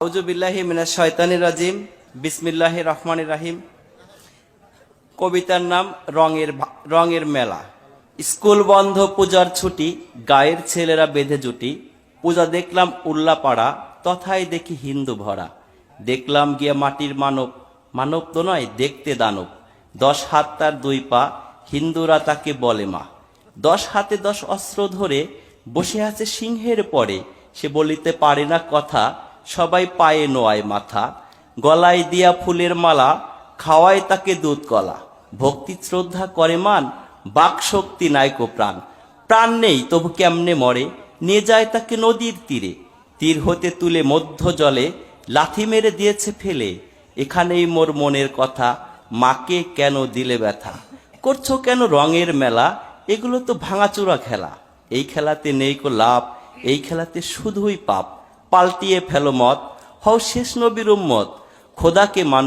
আউযুবিল্লাহি মিনাশ শাইতানির রাজিম। বিসমিল্লাহির রহমানির রহিম। কবিতার নাম রঙের মেলা। স্কুল বন্ধ, পূজার ছুটি, গায়ের ছেলেরা বেঁধে জুটি। পূজা দেখলাম উল্লাপাড়া, তথায় দেখি হিন্দু ভরা। দেখলাম গিয়া মাটির মানব, মানব তো নয় দেখতে দানব। 10 হাত তার 2 পা, হিন্দুরা তাকে বলে মা। 10 হাতে 10 অস্ত্র ধরে বসে আছে সিংহের পরে। সে বলিতে পারে না কথা, সবাই পায়ে নোয়ায় মাথা। গলায় দিয়া ফুলের মালা, খাওয়ায় তাকে দুধ কলা। ভক্তি শ্রদ্ধা করে মান, বাক শক্তি নাইকো প্রাণ। প্রাণ নেই তবু কেমনে মরে, নিয়ে যায় তাকে নদীর তীরে। তীর হতে তুলে মধ্য জলে, লাথি মেরে দিয়েছে ফেলে। এখানেই মোর মনের কথা, মাকে কেন দিলে ব্যথা। করছো কেন রঙের মেলা, এগুলো তো ভাঙাচোরা খেলা। এই খেলাতে নেই কো লাভ, এই খেলাতে শুধুই পাপ। পাল্টিয়ে ফেলো মত, হও শেষ নবীর উম্মত। খোদাকে মানুষ